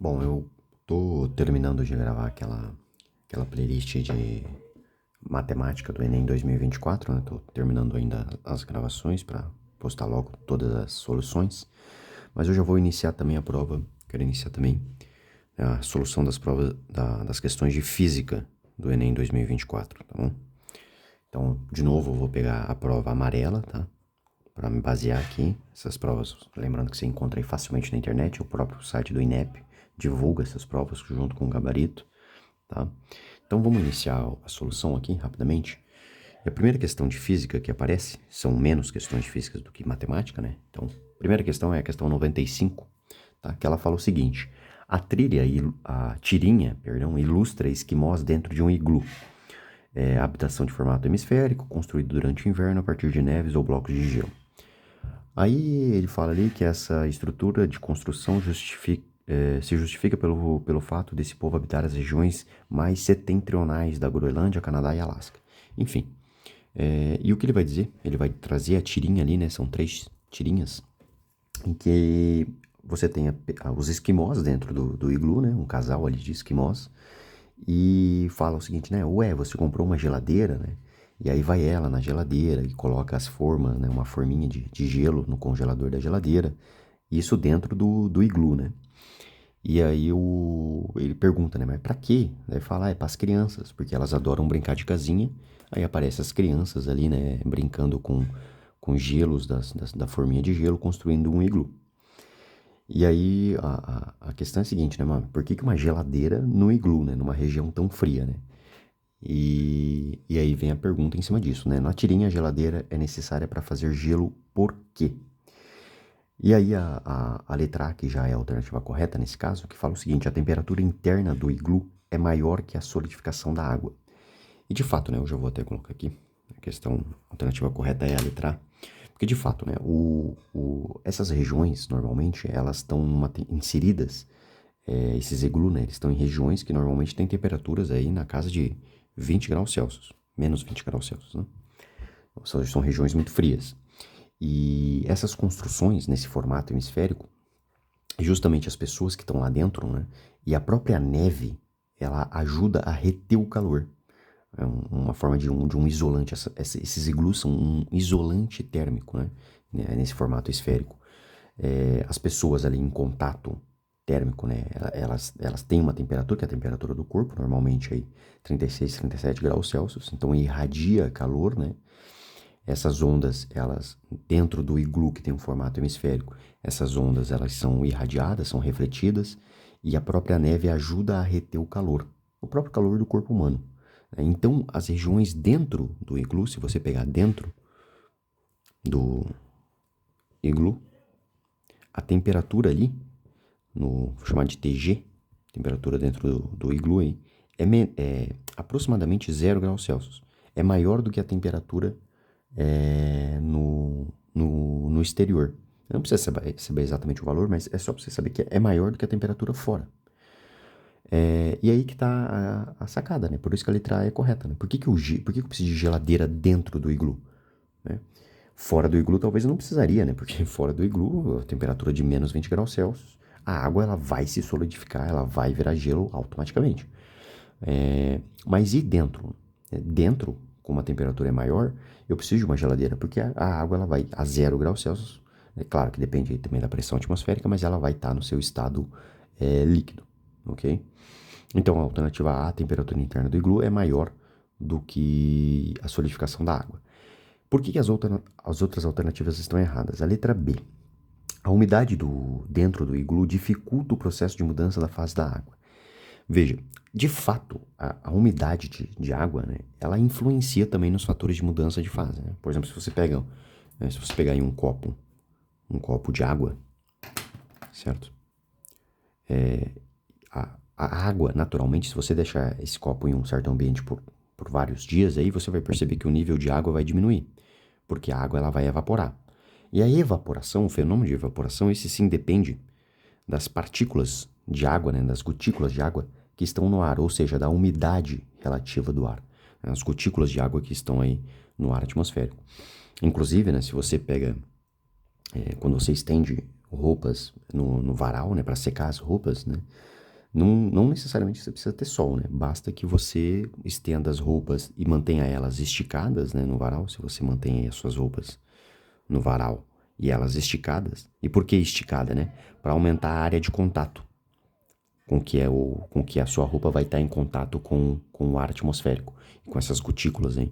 Bom, eu tô terminando de gravar aquela playlist de matemática do Enem 2024, né? Tô terminando ainda as gravações para postar logo todas as soluções. Mas eu já vou iniciar também a prova, quero iniciar também a solução das provas, das questões de física do Enem 2024, tá bom? Então, de novo, eu vou pegar a prova amarela, tá? Para me basear aqui, essas provas, lembrando que você encontra aí facilmente na internet, o próprio site do INEP divulga essas provas junto com o gabarito, tá? Então vamos iniciar a solução aqui rapidamente. E a primeira questão de física que aparece, são menos questões de física do que matemática, né? Então, a primeira questão é a questão 95, tá? Que ela fala o seguinte: a tirinha, perdão, ilustra esquimós dentro de um iglu. Habitação de formato hemisférico, construído durante o inverno a partir de neves ou blocos de gelo. Aí ele fala ali que essa estrutura de construção se justifica pelo fato desse povo habitar as regiões mais setentrionais da Groenlândia, Canadá e Alasca. Enfim, e o que ele vai dizer? Ele vai trazer a tirinha ali, né? São 3 tirinhas, em que você tem os esquimós dentro do iglu, né? Um casal ali de esquimós. E fala o seguinte, né? Ué, você comprou uma geladeira, né? E aí vai ela na geladeira e coloca as formas, né? Uma forminha de gelo no congelador da geladeira. Isso dentro do iglu, né? E aí ele pergunta, né? Mas pra quê? Daí fala, é pras crianças, porque elas adoram brincar de casinha. Aí aparecem as crianças ali, né? Brincando com gelos da forminha de gelo, construindo um iglu. E aí a questão é a seguinte, né, mano? Por que uma geladeira no iglu, né? Numa região tão fria, né? E aí vem a pergunta em cima disso, né? Na tirinha, a geladeira é necessária para fazer gelo por quê? E aí a letra A, que já é a alternativa correta nesse caso, que fala o seguinte: a temperatura interna do iglu é maior que a solidificação da água. E de fato, né? Eu já vou até colocar aqui. A alternativa correta é a letra A. Porque de fato, né? Essas regiões, normalmente, elas estão inseridas, esses iglu, né? Eles estão em regiões que normalmente têm temperaturas aí na casa de 20 graus Celsius. Menos 20 graus Celsius, né? Ou seja, são regiões muito frias. E essas construções nesse formato hemisférico, justamente as pessoas que estão lá dentro, né? E a própria neve, ela ajuda a reter o calor. É uma forma de um isolante. Esses iglus são um isolante térmico, né? Nesse formato esférico. As pessoas ali em contato térmico, né? Elas têm uma temperatura, que é a temperatura do corpo, normalmente aí 36, 37 graus Celsius. Então irradia calor, né? Essas ondas, elas, dentro do iglu que tem um formato hemisférico, essas ondas, elas são irradiadas, são refletidas, e a própria neve ajuda a reter o próprio calor do corpo humano. Então, as regiões dentro do iglu, se você pegar dentro do iglu, a temperatura ali, vou chamar de TG, temperatura dentro do iglu aí, é aproximadamente 0 graus Celsius. É maior do que a temperatura no exterior. Não precisa saber exatamente o valor, mas é só para você saber que é maior do que a temperatura fora. E aí que tá a sacada, né? Por isso que a letra A é correta, né? Por que eu preciso de geladeira dentro do iglu? Né? Fora do iglu talvez eu não precisaria, né? Porque fora do iglu, a temperatura de menos 20 graus Celsius, a água ela vai se solidificar, ela vai virar gelo automaticamente. Mas e dentro? Dentro, como a temperatura é maior, eu preciso de uma geladeira, porque a água ela vai a 0 graus Celsius. É claro que depende também da pressão atmosférica, mas ela vai estar no seu estado líquido, ok? Então, a alternativa A, a temperatura interna do iglu é maior do que a solidificação da água. Por que as outras alternativas estão erradas? A letra B. A umidade dentro do iglu dificulta o processo de mudança da fase da água. Veja, de fato, a umidade de água, né, ela influencia também nos fatores de mudança de fase. Né? Por exemplo, se você pegar aí um copo de água, certo? A água, naturalmente, se você deixar esse copo em um certo ambiente por vários dias, aí você vai perceber que o nível de água vai diminuir, porque a água ela vai evaporar. E a evaporação, o fenômeno de evaporação, esse sim depende das partículas de água, né, das gotículas de água que estão no ar, ou seja, da umidade relativa do ar. Né, as gotículas de água que estão aí no ar atmosférico. Inclusive, né, se você pega, quando você estende roupas no varal, né, para secar as roupas, né, não necessariamente você precisa ter sol, né, basta que você estenda as roupas e mantenha elas esticadas, né, no varal, se você mantém aí as suas roupas no varal e elas esticadas. E por que esticada, né? Para aumentar a área de contato com que a sua roupa vai estar em contato com o ar atmosférico, com essas gotículas, hein?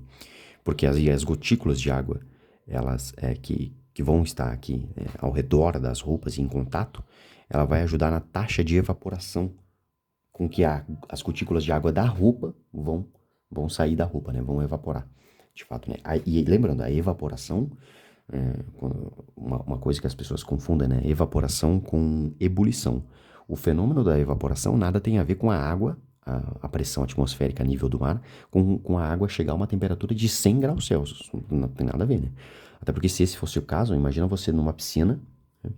Porque as gotículas de água, elas que vão estar aqui ao redor das roupas em contato, ela vai ajudar na taxa de evaporação com que as gotículas de água da roupa vão sair da roupa, né? Vão evaporar, de fato, né? E lembrando, a evaporação, uma coisa que as pessoas confundem, né? Evaporação com ebulição. O fenômeno da evaporação nada tem a ver com a água, a pressão atmosférica a nível do mar, com a água chegar a uma temperatura de 100 graus Celsius. Não tem nada a ver, né? Até porque se esse fosse o caso, imagina você numa piscina, né?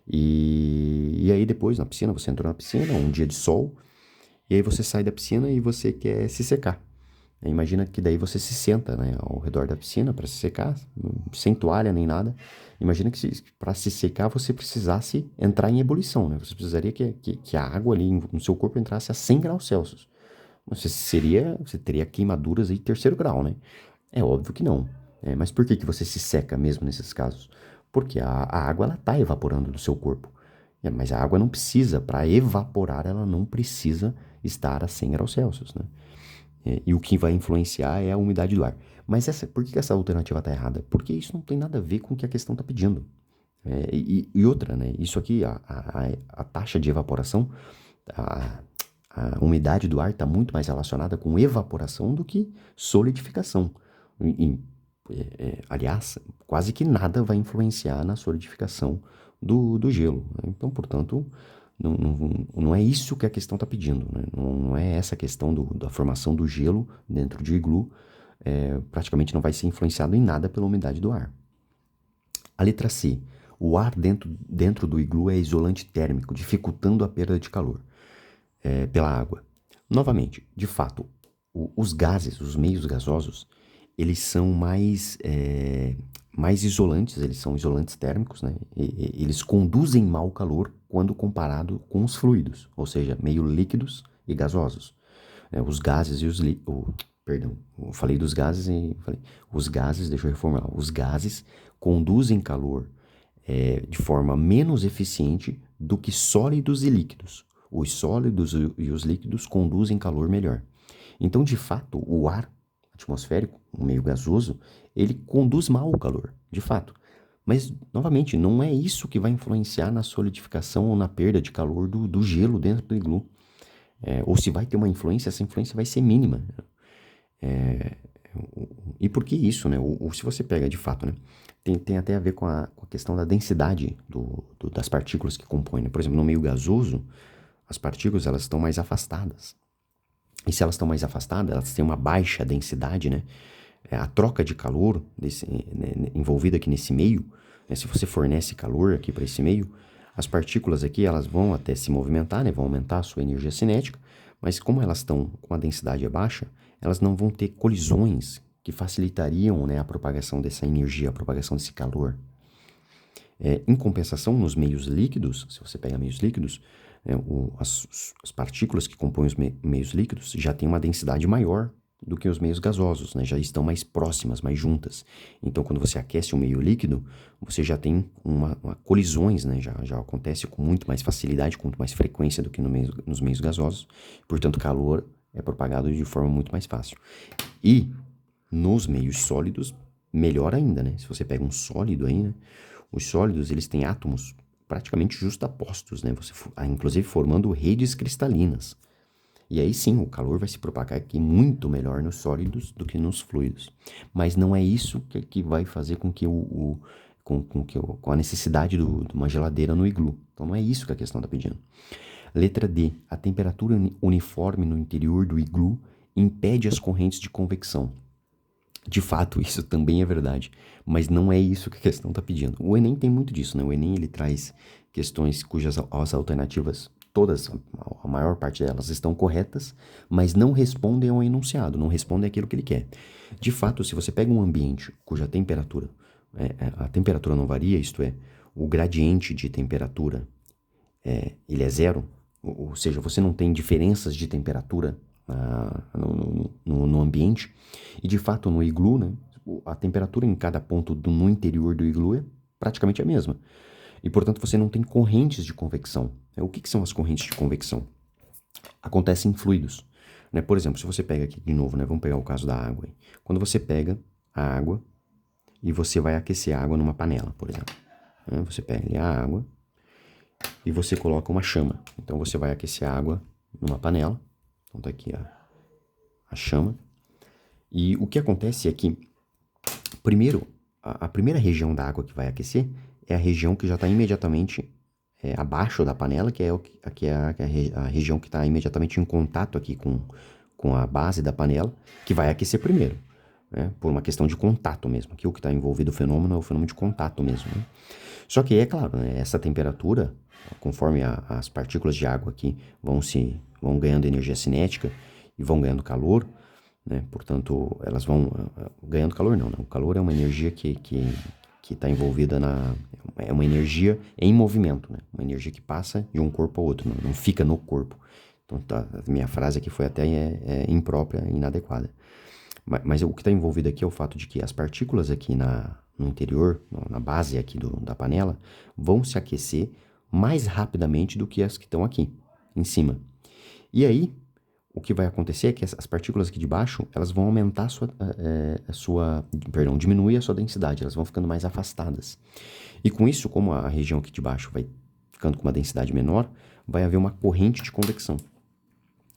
E aí depois na piscina, você entrou na piscina, um dia de sol, e aí você sai da piscina e você quer se secar. Imagina que daí você se senta, né, ao redor da piscina para se secar, sem toalha nem nada. Imagina que para se secar você precisasse entrar em ebulição, né? Você precisaria que a água ali no seu corpo entrasse a 100 graus Celsius. Você teria queimaduras aí terceiro grau, né? É óbvio que não. Mas por que você se seca mesmo nesses casos? Porque a água ela está evaporando do seu corpo. Mas a água não precisa, para evaporar, ela não precisa estar a 100 graus Celsius, né? E o que vai influenciar é a umidade do ar. Mas por que essa alternativa está errada? Porque isso não tem nada a ver com o que a questão está pedindo. E outra, né? Isso aqui, a taxa de evaporação, a, a umidade do ar está muito mais relacionada com evaporação do que solidificação. Aliás, quase que nada vai influenciar na solidificação do gelo. Então, portanto, não é isso que a questão está pedindo, né? Não é essa questão da formação do gelo dentro de iglu, praticamente não vai ser influenciado em nada pela umidade do ar. A letra C. O ar dentro do iglu é isolante térmico, dificultando a perda de calor pela água. Novamente, de fato, os gases, os meios gasosos, eles são mais isolantes, eles são isolantes térmicos, né? Eles conduzem mal o calor quando comparado com os fluidos, ou seja, meio líquidos e gasosos. Os gases e perdão, eu falei dos gases e falei, os gases, deixa eu reformular, os gases conduzem calor de forma menos eficiente do que sólidos e líquidos. Os sólidos e os líquidos conduzem calor melhor. Então, de fato, o ar atmosférico, o meio gasoso, ele conduz mal o calor, de fato. Mas, novamente, não é isso que vai influenciar na solidificação ou na perda de calor do gelo dentro do iglu. Ou se vai ter uma influência, essa influência vai ser mínima. E por que isso, né? Se você pega de fato, né? Tem até a ver com a questão da densidade das partículas que compõem, né? Por exemplo, no meio gasoso, as partículas elas estão mais afastadas. E se elas estão mais afastadas, elas têm uma baixa densidade, né? A troca de calor envolvida aqui nesse meio, né? Se você fornece calor aqui para esse meio, as partículas aqui elas vão até se movimentar, né? Vão aumentar a sua energia cinética, mas como elas estão com a densidade baixa, elas não vão ter colisões que facilitariam, né, a propagação dessa energia, a propagação desse calor. Em compensação, nos meios líquidos, se você pega meios líquidos, as partículas que compõem os meios líquidos já têm uma densidade maior do que os meios gasosos, né? Já estão mais próximas, mais juntas. Então, quando você aquece um meio líquido, você já tem uma colisões, né? Já acontece com muito mais facilidade, com muito mais frequência do que nos meios gasosos. Portanto, calor é propagado de forma muito mais fácil. E nos meios sólidos, melhor ainda, né? Se você pega um sólido aí, né? Os sólidos, eles têm átomos praticamente justapostos, né? Inclusive formando redes cristalinas. E aí sim, o calor vai se propagar aqui muito melhor nos sólidos do que nos fluidos. Mas não é isso que vai fazer com que com a necessidade de uma geladeira no iglu. Então não é isso que a questão está pedindo. Letra D. A temperatura uniforme no interior do iglu impede as correntes de convecção. De fato, isso também é verdade, mas não é isso que a questão está pedindo. O Enem tem muito disso, né? O Enem ele traz questões cujas as alternativas, todas, a maior parte delas estão corretas, mas não respondem ao enunciado, não respondem aquilo que ele quer. De fato, se você pega um ambiente cuja temperatura, a temperatura não varia, isto é, o gradiente de temperatura ele é zero, ou seja, você não tem diferenças de temperatura no ambiente, e de fato no iglu, né, a temperatura em cada ponto no interior do iglu é praticamente a mesma. E, portanto, você não tem correntes de convecção. O que são as correntes de convecção? Acontecem em fluidos. Né? Por exemplo, se você pega aqui de novo, né, vamos pegar o caso da água. Quando você pega a água e você vai aquecer a água numa panela, por exemplo. Né? Você pega ali a água e você coloca uma chama. Então você vai aquecer a água numa panela. Então tá aqui a chama. E o que acontece é que, primeiro, a primeira região da água que vai aquecer é a região que já está imediatamente abaixo da panela, que é a região que está imediatamente em contato aqui com a base da panela, que vai aquecer primeiro, né? Por uma questão de contato mesmo. Aqui o que está envolvido o fenômeno é o fenômeno de contato mesmo, né? Só que é claro, né, essa temperatura, conforme as partículas de água aqui vão ganhando energia cinética e vão ganhando calor, né? Portanto, elas vão ganhando calor não, né? O calor é uma energia que está envolvida é uma energia em movimento, né? Uma energia que passa de um corpo ao outro, não fica no corpo. Então, a minha frase aqui foi até imprópria, inadequada. Mas o que está envolvido aqui é o fato de que as partículas aqui no interior, na base aqui da panela, vão se aquecer mais rapidamente do que as que estão aqui, em cima. E aí, o que vai acontecer é que as partículas aqui de baixo, elas vão aumentar diminuir a sua densidade, elas vão ficando mais afastadas. E com isso, como a região aqui de baixo vai ficando com uma densidade menor, vai haver uma corrente de convecção.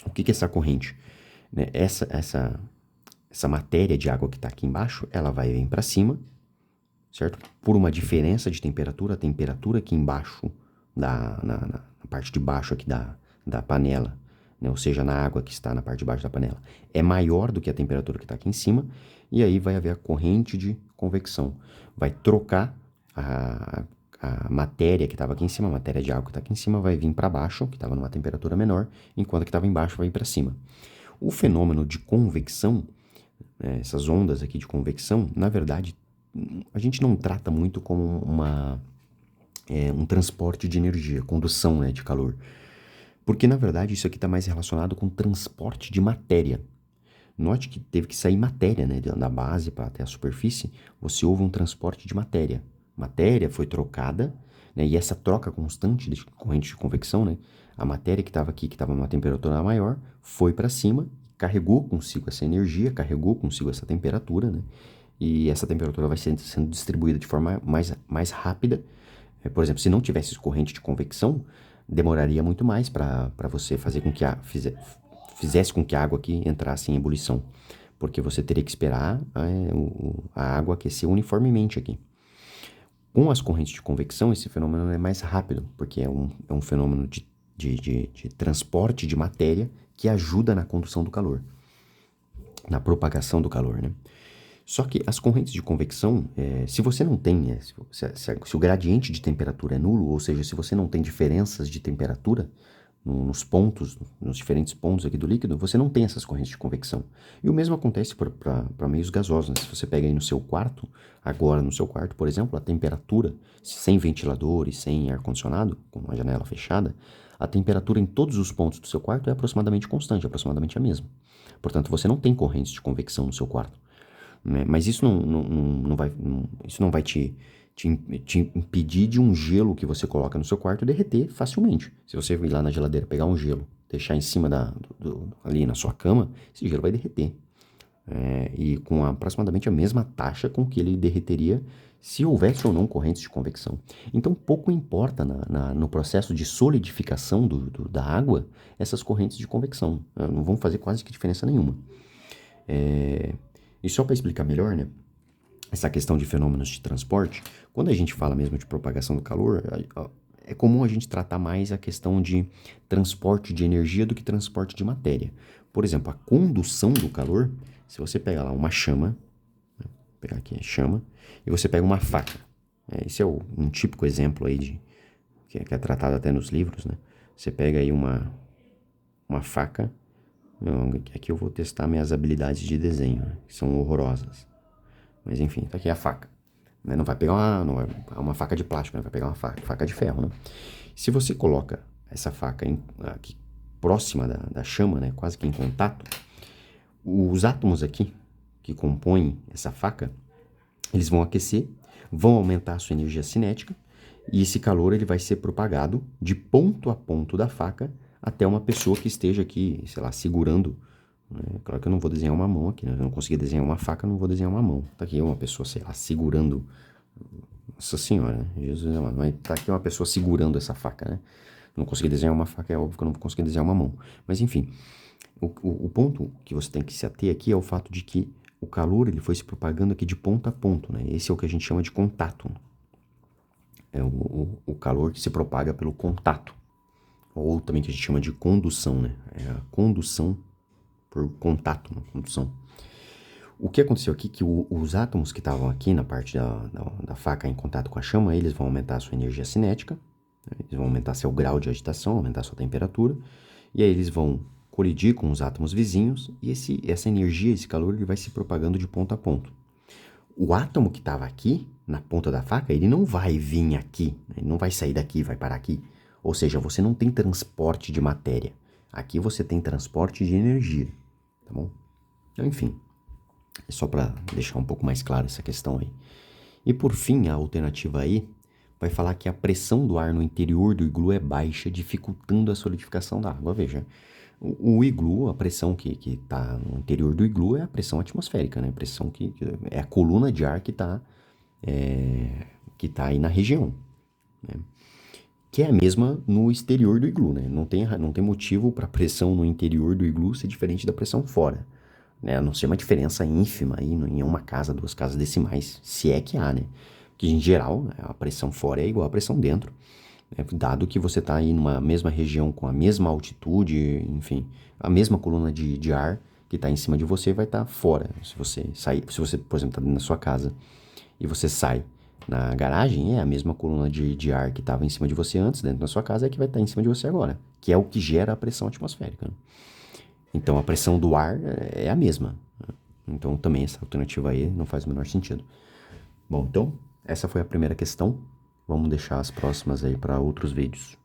O que é essa corrente? Né? Essa matéria de água que está aqui embaixo, ela vai vir para cima, certo? Por uma diferença de temperatura, a temperatura aqui embaixo, na parte de baixo aqui da panela, né? Ou seja, na água que está na parte de baixo da panela, é maior do que a temperatura que está aqui em cima, e aí vai haver a corrente de convecção. Vai trocar a matéria que estava aqui em cima, a matéria de água que está aqui em cima, vai vir para baixo, que estava numa temperatura menor, enquanto a que estava embaixo vai vir para cima. O fenômeno de convecção, né, essas ondas aqui de convecção, na verdade, a gente não trata muito como um transporte de energia, condução, né, de calor. Porque, na verdade, isso aqui está mais relacionado com transporte de matéria. Note que teve que sair matéria, né, da base para até a superfície, houve um transporte de matéria. Matéria foi trocada, né, e essa troca constante de corrente de convecção, né, a matéria que estava aqui, que estava numa temperatura maior, foi para cima, carregou consigo essa energia, carregou consigo essa temperatura, né, e essa temperatura vai sendo distribuída de forma mais rápida. Por exemplo, se não tivesse corrente de convecção, demoraria muito mais para você fazer com que fizesse com que a água aqui entrasse em ebulição, porque você teria que esperar a água aquecer uniformemente aqui. Com as correntes de convecção, esse fenômeno é mais rápido, porque é um fenômeno de transporte de matéria que ajuda na condução do calor, na propagação do calor, né? Só que as correntes de convecção, se você não tem, se o gradiente de temperatura é nulo, ou seja, se você não tem diferenças de temperatura nos diferentes pontos aqui do líquido, você não tem essas correntes de convecção. E o mesmo acontece para meios gasosos, né? Se você pega aí no seu quarto, agora no seu quarto, por exemplo, a temperatura, sem ventilador e sem ar-condicionado, com uma janela fechada, a temperatura em todos os pontos do seu quarto é aproximadamente constante, aproximadamente a mesma. Portanto, você não tem correntes de convecção no seu quarto. Mas isso não vai te impedir de um gelo que você coloca no seu quarto derreter facilmente. Se você ir lá na geladeira pegar um gelo, deixar em cima ali na sua cama, esse gelo vai derreter. E com aproximadamente a mesma taxa com que ele derreteria se houvesse ou não correntes de convecção. Então pouco importa no processo de solidificação da água essas correntes de convecção. Não vão fazer quase que diferença nenhuma. E só para explicar melhor, né, essa questão de fenômenos de transporte, quando a gente fala mesmo de propagação do calor, é comum a gente tratar mais a questão de transporte de energia do que transporte de matéria. Por exemplo, a condução do calor, se você pegar lá uma chama, né, vou pegar aqui a chama, e você pega uma faca. Esse é um típico exemplo aí que é tratado até nos livros, né? Você pega aí uma faca. Aqui eu vou testar minhas habilidades de desenho, né, que são horrorosas. Mas enfim, tá aqui a faca. né? Não vai pegar uma faca de plástico, né? Vai pegar uma faca de ferro, né? Se você coloca essa faca aqui próxima da chama, né? Quase que em contato, os átomos aqui que compõem essa faca, eles vão aquecer, vão aumentar a sua energia cinética e esse calor ele vai ser propagado de ponto a ponto da faca até uma pessoa que esteja aqui, sei lá, segurando. Né? Claro que eu não vou desenhar uma mão aqui, né? Eu não consegui desenhar uma faca, não vou desenhar uma mão. Tá aqui uma pessoa, sei lá, segurando. Nossa senhora, né? Jesus, mas tá aqui uma pessoa segurando essa faca, né? Não consegui desenhar uma faca, é óbvio que eu não vou conseguir desenhar uma mão. Mas enfim, o ponto que você tem que se ater aqui é o fato de que o calor ele foi se propagando aqui de ponta a ponto, né? Esse é o que a gente chama de contato. É o calor que se propaga pelo contato. Ou também que a gente chama de condução, né? É a condução por contato, né? Condução. O que aconteceu aqui é que os átomos que estavam aqui na parte da faca em contato com a chama, eles vão aumentar a sua energia cinética, né? Eles vão aumentar seu grau de agitação, aumentar sua temperatura, e aí eles vão colidir com os átomos vizinhos, e essa energia, esse calor, ele vai se propagando de ponto a ponto. O átomo que estava aqui, na ponta da faca, ele não vai vir aqui, ele não vai sair daqui, vai parar aqui. Ou seja, você não tem transporte de matéria. Aqui você tem transporte de energia, tá bom? Então, enfim, é só para deixar um pouco mais claro essa questão aí. E por fim, a alternativa aí vai falar que a pressão do ar no interior do iglu é baixa, dificultando a solidificação da água. Veja, o iglu, a pressão que está no interior do iglu é a pressão atmosférica, né? A pressão que é a coluna de ar que está aí na região, né? Que é a mesma no exterior do iglu, né? Não tem motivo para a pressão no interior do iglu ser diferente da pressão fora, né? A não ser uma diferença ínfima aí em uma casa, 2 casas decimais, se é que há, né? Porque em geral, né, a pressão fora é igual à pressão dentro, né? Dado que você está aí numa mesma região com a mesma altitude, enfim, a mesma coluna de ar que está em cima de você vai estar fora. Se você sair, se você, por exemplo, está dentro da sua casa e você sai na garagem, é a mesma coluna de ar que estava em cima de você antes, dentro da sua casa, é que vai estar em cima de você agora, que é o que gera a pressão atmosférica, né? Então a pressão do ar é a mesma, né? Então também essa alternativa aí não faz o menor sentido. Bom, então essa foi a primeira questão. Vamos deixar as próximas aí para outros vídeos.